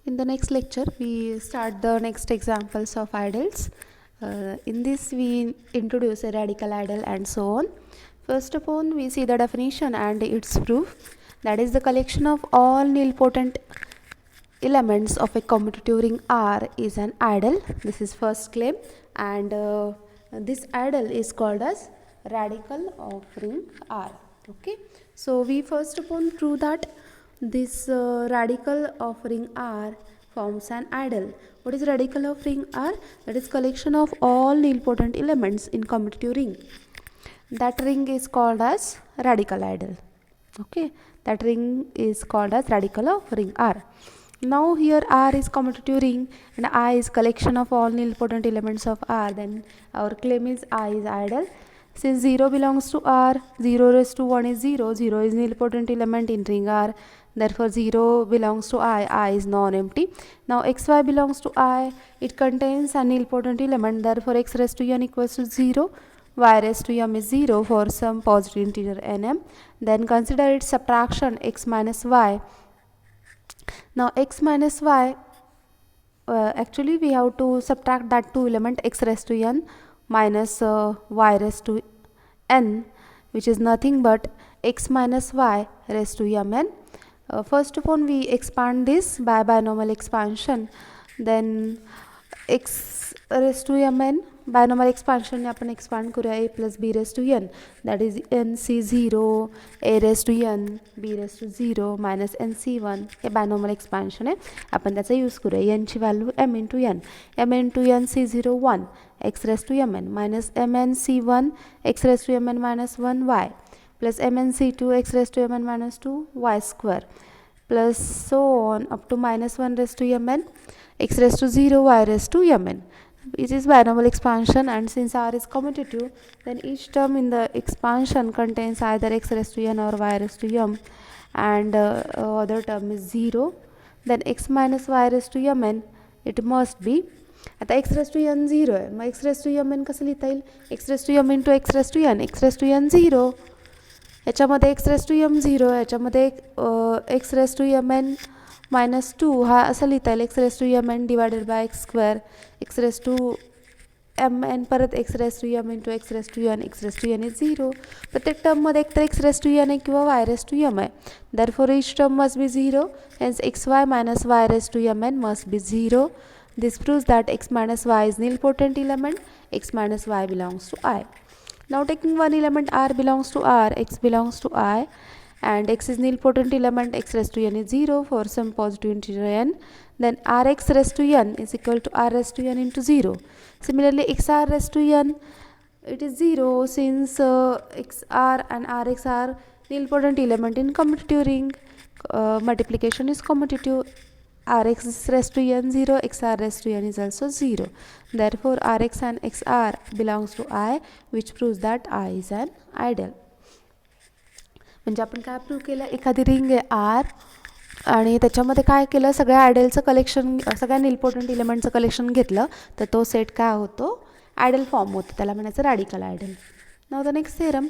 In the next lecture, we start the next examples of ideals. In this, we introduce a radical ideal and so on. First of all, we see the definition and its proof. That is the collection of all nilpotent elements of a commutative ring R is an ideal. This is first claim, and this ideal is called as radical of ring R. Okay, so we first of all prove that this radical of ring R forms an ideal. What is radical of ring R? That is collection of all nilpotent elements in commutative ring. That ring is called as radical ideal. Okay, that ring is called as radical of ring R. Now here R is commutative ring and I is collection of all nilpotent elements of R. Then our claim is I is ideal. Since 0 belongs to R, 0 raised to 1 is 0. 0 is nilpotent element in ring R. Therefore 0 belongs to I is non-empty. Now xy belongs to I. It contains an nilpotent element. Therefore x raised to n equals to 0. Y raised to m is 0 for some positive integer nm. Then consider its subtraction x minus y. Now x minus y, actually we have to subtract that two element x raised to n minus y raised to n, which is nothing but x minus y raised to mn. First of all, we expand this by binomial expansion. Then x raised to mn binomial expansion ने आपण expand करूया a plus b raised to n, that is nc0 a raised to n b raised to 0 minus nc1. Hey binomial expansion आहे, आपण त्याचा use करूया. n ची value m into n, m into n c0 1 x raised to mn minus mn c1 x raised to mn minus 1 y plus mn c2 x raised to mn minus 2 y square plus so on up to minus 1 raised to mn x raised to 0 y raised to mn. It is binomial expansion, and since R is commutative, then each term in the expansion contains either x raised to n or y raised to m, and other term is 0. Then x minus y raised to mn, it must be, आता x raised to n 0 आहे, मग x raised to mn कसं लिहिता येईल? x raised to m into x raised to n, x raised to n 0, याच्यामध्ये x raised to m 0, याच्यामध्ये x raised to mn minus 2 हा असं लिहिता येईल x raised to mn divided by x square, x raised to mn परत x raised to m into x raised to n, x raised to n is 0. प्रत्येक टर्ममध्ये एक तर x raised to n आहे किंवा y raised to m आहे. Therefore each term must be 0, hence xy minus y raised to mn must be 0. This proves that x minus y is nilpotent element, x minus y belongs to I. Now taking one element r belongs to r, x belongs to I, and x is nilpotent element, x raised to n is 0 for some positive integer n, then rx raised to n is equal to r raised to n into 0. Similarly xr raised to n, it is 0 since xr and rx are nilpotent element in commutative ring. Multiplication is commutative. Rx is raised to n 0, xr raised to n is also 0. Therefore rx and xr belongs to I, which proves that I is an ideal. म्हणजे आपण काय prove केलं, एखादी ring आहे are आणि त्याच्यामध्ये काय केलं, सगळ्या आयडलचं कलेक्शन, सगळ्या निलपोर्टंट एलिमेंटचं कलेक्शन घेतलं तर तो सेट काय होतो, आयडल फॉर्म होतो, त्याला म्हणायचं radical ideal. Now the next theorem,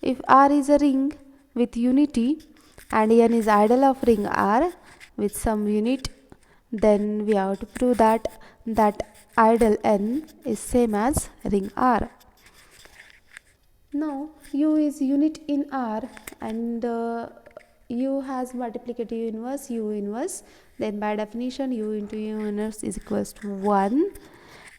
if R is a ring with unity and N is ideal of ring R with some unit, then we have to prove that idel n is same as ring R. Now U is unit in R and U has multiplicative inverse U inverse, then by definition U into U inverse is equals to 1,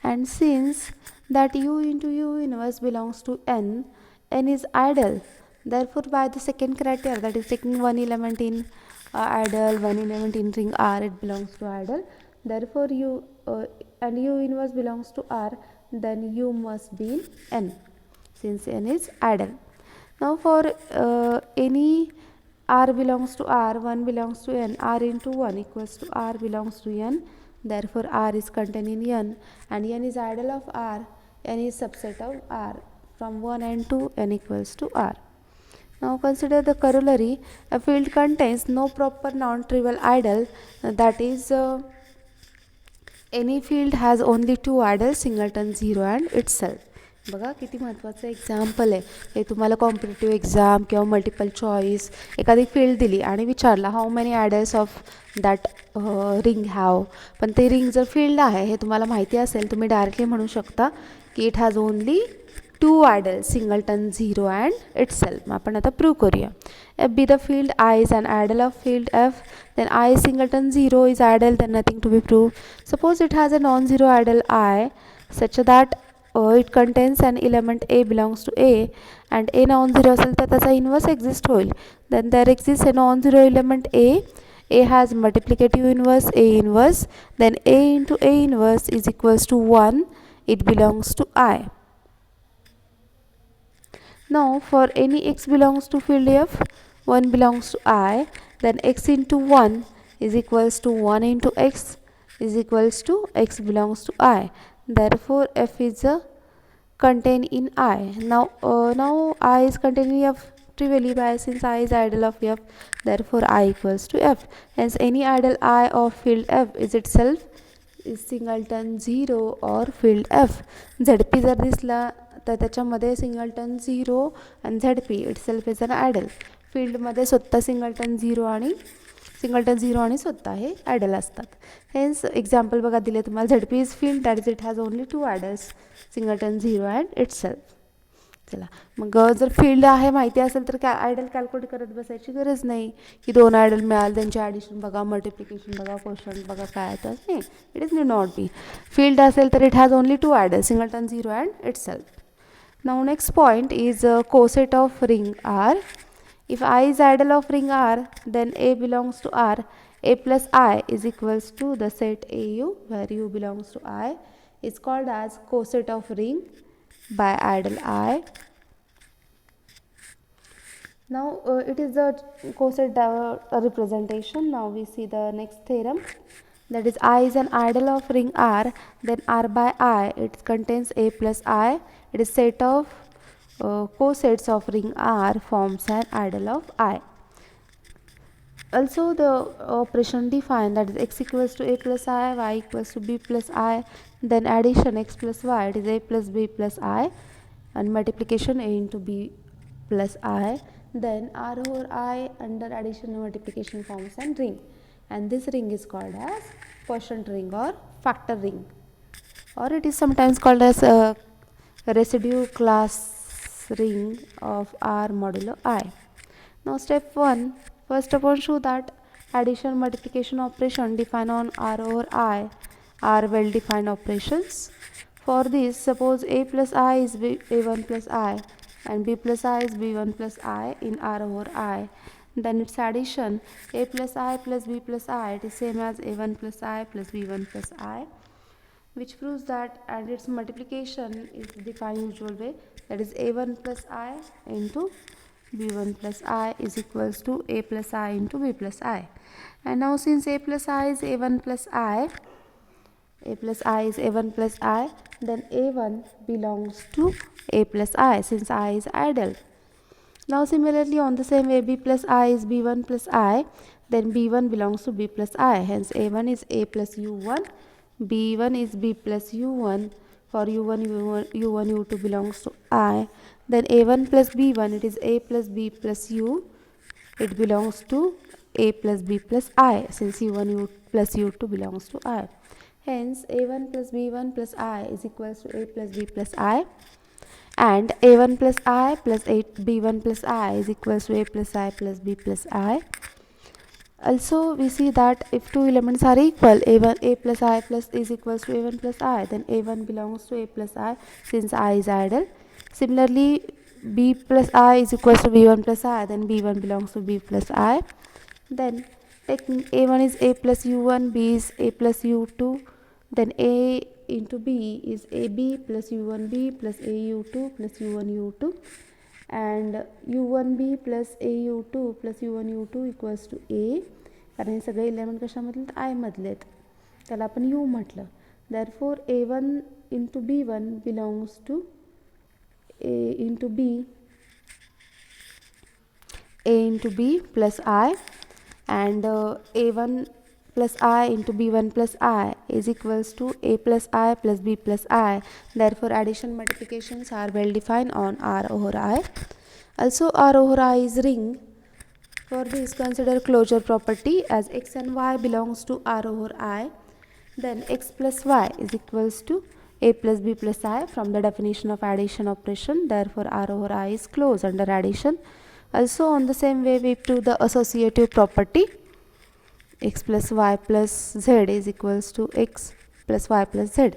and since that U into U inverse belongs to n is idle, therefore by the second criteria, that is taking one element in idle, one element in ring R, it belongs to idle. Therefore U and U inverse belongs to R, then U must be in n since n is idle. Now for any R belongs to R, 1 belongs to n, R into 1 equals to R belongs to n, therefore R is contained in n, and n is idle of R, n is subset of R from 1 and 2, n equals to R. Now consider the corollary. A field contains no proper non-trivial idle, that is any field has only two idols, singleton 0 and itself. बघा किती महत्त्वाचं example आहे हे. तुम्हाला competitive exam किंवा multiple choice एखादी field दिली आणि विचारला how many ideals of that ring have, पण ते रिंग जर फील्ड आहे हे तुम्हाला माहिती असेल, तुम्ही डायरेक्टली म्हणू शकता की it has only 2 ideals, singleton 0 and itself. मग आपण आता प्रूव्ह करूया. F be the field I is an ideal of field F, then I singleton 0 is idle, then nothing to be proved. Suppose it has a non-zero idle I such that it contains an element A belongs to A and A non-zero असेल तर त्याचा inverse exist होईल. Then there exists a non-zero element A. A has multiplicative inverse A inverse. Then A into A inverse is equals to 1. It belongs to I. Now for any x belongs to field F, 1 belongs to I, then x into 1 is equals to 1 into x is equals to x belongs to I. Therefore F is contained in I. Now I is contained in F trivially by since I is idle of F, therefore I equals to F. Hence any idle I of field F is itself is singleton 0 or field F. ZP जर दिसला तर त्याच्यामध्ये singleton 0 आणि ZP itself is an ॲडल. फील्डमध्ये स्वतः singleton 0 आणि स्वतः हे ॲडल असतात. हेन्स एक्झाम्पल बघा दिले तुम्हाला. ZP is field that is it has only 2 ideals, singleton 0 and itself. चला मग जर फील्ड आहे माहिती असेल तर आयडल कॅल्क्युलेट करत बसायची गरज नाही की 2 आयडल मिळाल त्यांचे ॲडिशन बघा, मल्टिप्लिकेशन बघा, क्वेश्चन बघा काय येतं. नाही, it is need not be. Field असेल तर it has only 2 ideal, singleton 0 and itself. Now next point is coset of ring R. If I is idle of ring R, then A belongs to R. A plus I is equals to the set AU where U belongs to I is called as coset of ring by idle I. Now it is the coset representation. Now we see the next theorem. That is I is an idle of ring R, then R by I, it contains A plus I. It is set of cosets of ring R forms an idle of I. Also the operation defined, that is x equals to A plus I, y equals to B plus I, then addition x plus y, it is A plus B plus I, and multiplication A into B plus I. Then R over I under addition and multiplication forms a ring, and this ring is called as quotient ring or factor ring, or it is sometimes called as a residue class ring of R modulo I. Now step 1, first of all show that addition multiplication operation defined on R over I are well defined operations. For this, suppose A plus I is A1 plus I and B plus I is B1 plus I in R over I. Then its addition A plus I plus B plus I, it is same as A1 plus I plus B1 plus I, which proves that, and its multiplication is defined usual way, that is A1 plus I into B1 plus I is equals to A plus I into B plus I. And now since A plus I is A1 plus I, A plus I is A1 plus I, then A1 belongs to A plus I since I is idle. Now similarly on the same way B plus I is B1 plus I, then B1 belongs to B plus I, hence A1 is A plus U1, B1 is B plus U1, for U1 U2 belongs to I, then A1 plus B1, it is A plus B plus U, it belongs to A plus B plus I since U1 plus U2 belongs to I. Hence A1 plus B1 plus I is equals to A plus B plus I, and A1 plus I plus B1 plus I is equals to A plus I plus B plus I. Also we see that if two elements are equal, A plus I plus is equals to A1 plus I, then A1 belongs to A plus I since I is idle. Similarly B plus I is equals to B1 plus I, then B1 belongs to B plus I. Then taking A1 is A plus U1, B is A plus U2, then A into B is AB plus U1B plus AU2 plus U1U2, and U1B plus AU2 plus U1U2 equals to A, कारण हे सगळे element कशामधले तर आय मधले आहेत, त्याला आपण U म्हटलं. Therefore A1 into B1 belongs to A into B plus I, and A1 plus I into b1 plus I is equals to a plus I plus b plus I. Therefore, addition multiplications are well defined on R over I. Also, R over I is ring. For this, consider closure property as x and y belongs to R over I. Then x plus y is equals to a plus b plus I from the definition of addition operation. Therefore, R over I is closed under addition. Also, on the same way, we prove the associative property. X plus y plus z is equals to x plus y plus z.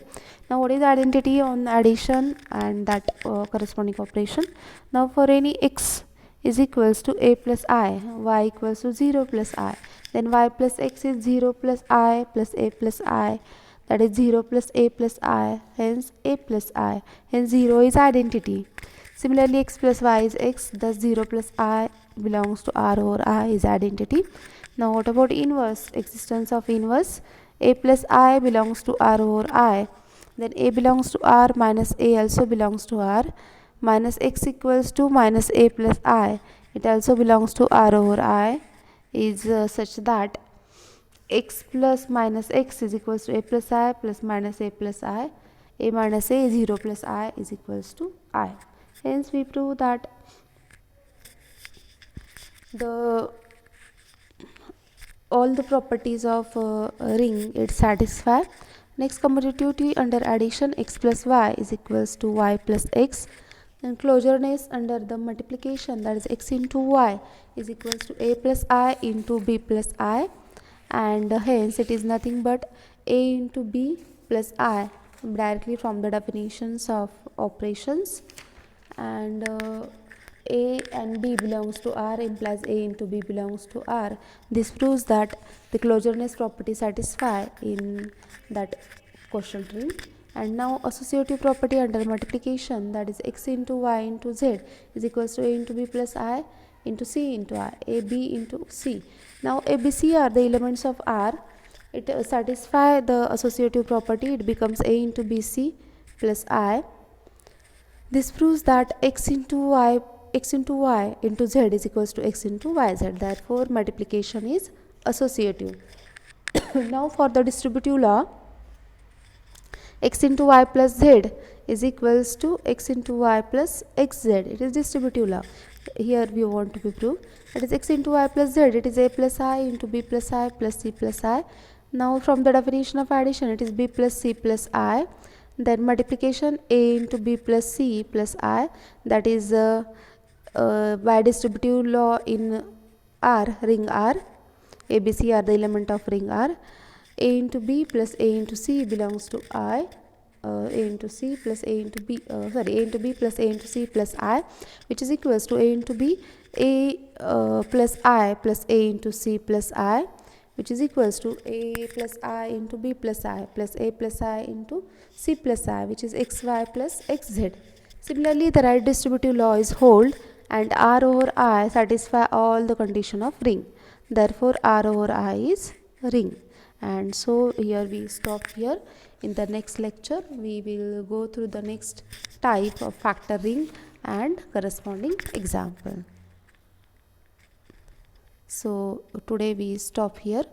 Now, what is the identity on addition and that corresponding operation? Now, for any x is equals to a plus I, y equals to 0 plus I, then y plus x is 0 plus I plus a plus I, that is 0 plus a plus I, hence a plus I, hence 0 is identity. Similarly, x plus y is x, thus 0 plus I belongs to R over I is identity. Now, what about inverse? Existence of inverse. A plus I belongs to R over I. Then a belongs to R minus a also belongs to R. Minus x equals to minus a plus I. It also belongs to R over I is such that x plus minus x is equals to a plus I plus minus a plus I. A minus a is 0 plus I is equals to I. Hence, we prove that all the properties of a ring it satisfy. Next, commutativity under addition, x plus y is equals to y plus x. And closureness under the multiplication, that is x into y is equals to a plus I into b plus I, and hence it is nothing but a into b plus I directly from the definitions of operations. And a and b belongs to R implies a into b belongs to R. This proves that the closureness property satisfy in that quotient ring. And now associative property under multiplication, that is x into y into z is equals to a into b plus I into c into I, a b into c. Now a b c are the elements of R. It satisfy the associative property. It becomes a into b c plus I. This proves that x into y into z is equals to x into yz. Therefore, multiplication is associative. Now, for the distributive law, x into y plus z is equals to x into y plus xz. It is distributive law. Here we want to be proved. That is x into y plus z. It is a plus I into b plus I plus c plus I. Now, from the definition of addition, it is b plus c plus I. Then multiplication, a into b plus c plus I, that is by distributive law in R, ring R. A, B, C are the element of ring R. A into b plus a into c belongs to I. A into c plus a into b, a into b plus a into c plus I, which is equals to a into b, a plus I plus a into c plus I, which is equals to a plus I into b plus I plus a plus I into c plus I, which is xy plus xz. Similarly, the right distributive law is hold, and R over I satisfy all the condition of ring. Therefore, R over I is ring. And so here we stop here. In the next lecture, we will go through the next type of factor ring and corresponding example. So today we stop here.